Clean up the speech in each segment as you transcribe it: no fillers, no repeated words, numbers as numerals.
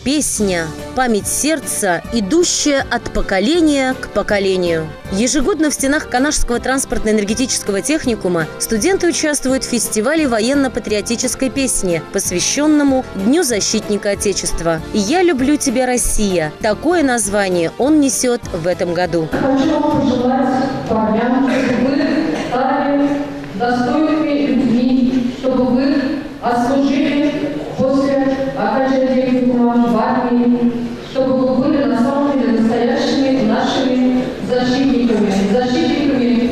Песня «Память сердца», идущая от поколения к поколению. Ежегодно в стенах Канашского транспортно-энергетического техникума студенты участвуют в фестивале военно-патриотической песни, посвященному Дню защитника Отечества. «Я люблю тебя, Россия» – такое название он несет в этом году. Хочу вам пожелать, парням, чтобы вы стали достойными людьми, чтобы вы отслужили после окончания техникума в армии, чтобы вы были на самом деле настоящими нашими защитниками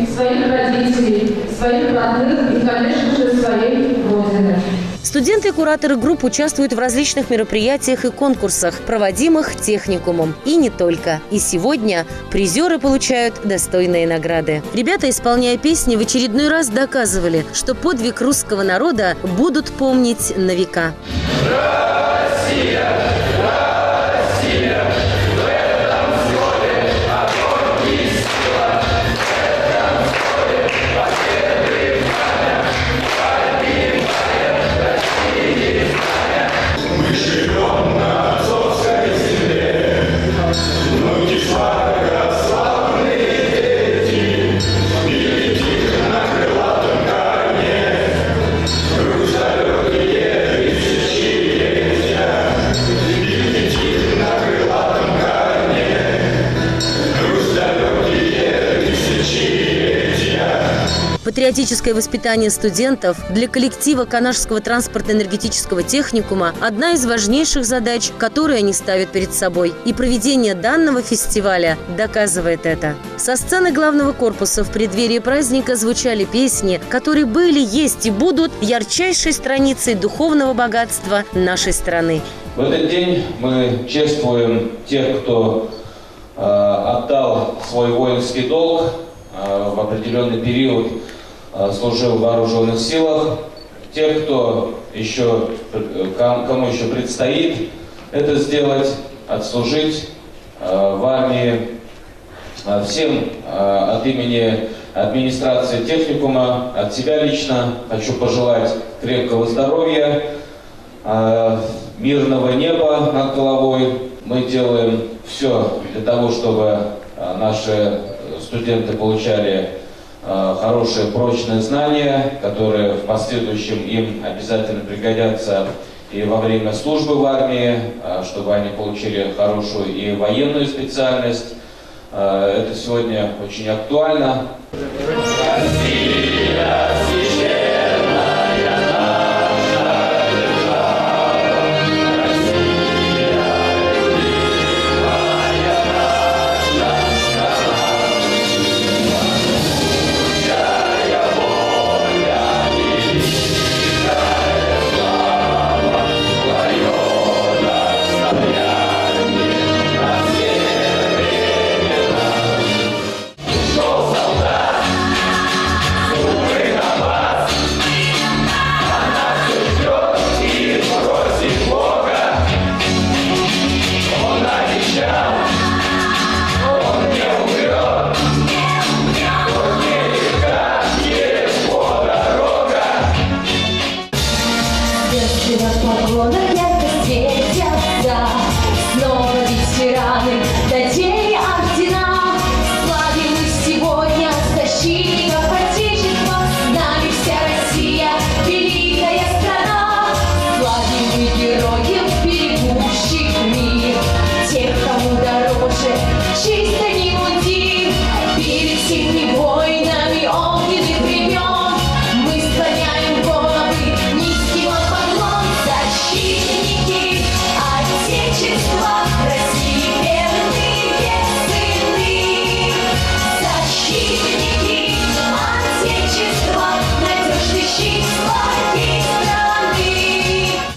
своих родителей, своих родных и, конечно же, своей Родины. Студенты и кураторы групп участвуют в различных мероприятиях и конкурсах, проводимых техникумом. И не только. И сегодня призеры получают достойные награды. Ребята, исполняя песни, в очередной раз доказывали, что подвиг русского народа будут помнить на века. Россия! Россия! Патриотическое воспитание студентов для коллектива Канашского транспортно-энергетического техникума – одна из важнейших задач, которые они ставят перед собой. И проведение данного фестиваля доказывает это. Со сцены главного корпуса в преддверии праздника звучали песни, которые были, есть и будут ярчайшей страницей духовного богатства нашей страны. В этот день мы чествуем тех, кто отдал свой воинский долг, в определенный период служил в вооруженных силах, тех, кому еще предстоит это сделать, отслужить в армии. Всем от имени администрации техникума, от себя лично хочу пожелать крепкого здоровья, мирного неба над головой. Мы делаем все для того, чтобы наши студенты получали хорошие, прочные знания, которые в последующем им обязательно пригодятся и во время службы в армии, чтобы они получили хорошую и военную специальность. Это сегодня очень актуально.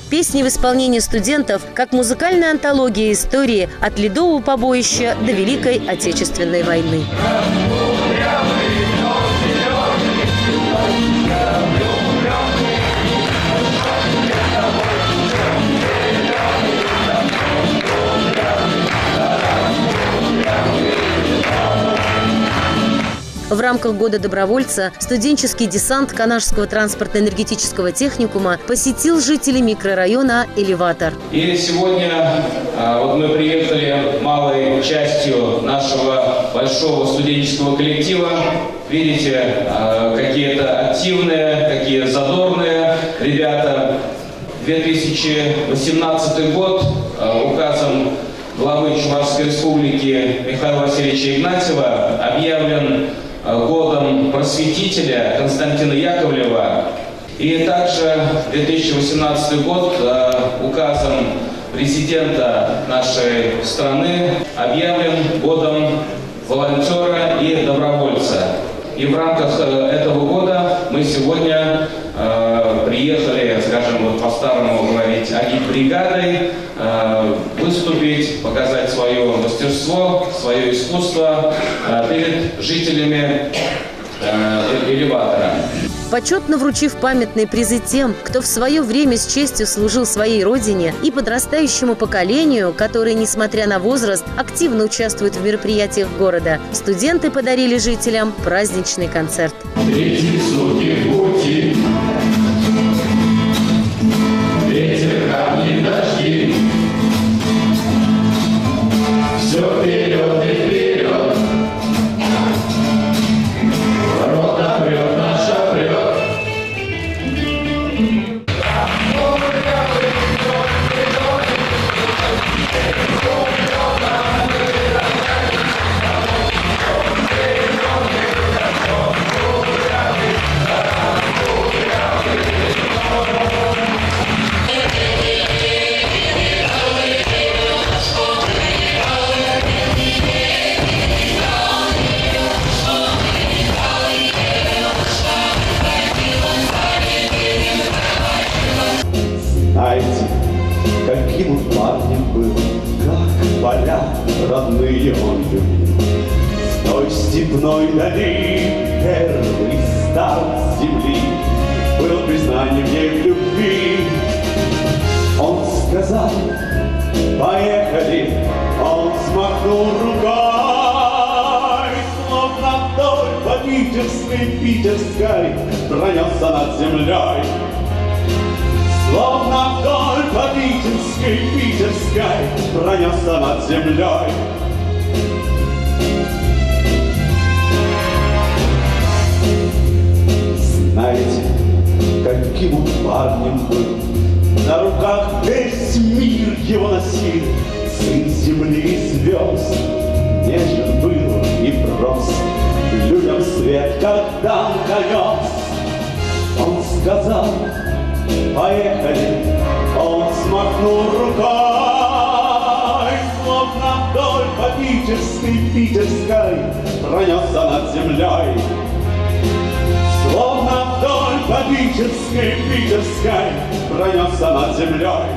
Песни в исполнении студентов как музыкальная антология истории от Ледового побоища до Великой Отечественной войны. В рамках года добровольца студенческий десант Канашского транспортно-энергетического техникума посетил жителей микрорайона «Элеватор». И сегодня вот мы приехали малой частью нашего большого студенческого коллектива. Видите, какие-то активные, какие задорные ребята. 2018 год указом главы Чувашской республики Михаила Васильевича Игнатьева объявлен годом просветителя Константина Яковлева. И также 2018 год указом президента нашей страны объявлен годом волонтера и добровольца. И в рамках этого года мы сегодня приехали, скажем, вот по-старому говорить, агитбригадой, выступить, показать свое мастерство, свое искусство перед жителями Элеватора. Почетно вручив памятные призы тем, кто в свое время с честью служил своей родине, и подрастающему поколению, которые, несмотря на возраст, активно участвуют в мероприятиях города, студенты подарили жителям праздничный концерт. Третий сутки в пути, ветер, камни, дожди, все вперед и вперед, рота прет, наша прет. Знаете, каким он парнем был, как поля родные он любил. В той степной дали первый старт земли был признанием ей в любви. Он сказал: поехали, он взмахнул рукой, словно вдоль по Питерской пронесся над землей. Словно вдоль по Питерской пронесся над землей. Знаете, каким он парнем был, на руках весь мир его носил, сын земли и звезд, нежен был и прост, людям свет когда донес. Он сказал: поехали, он смахнул рукой, словно вдоль по Питерской пронесся над землей. Словно вдоль по Питерской пронесся над землей.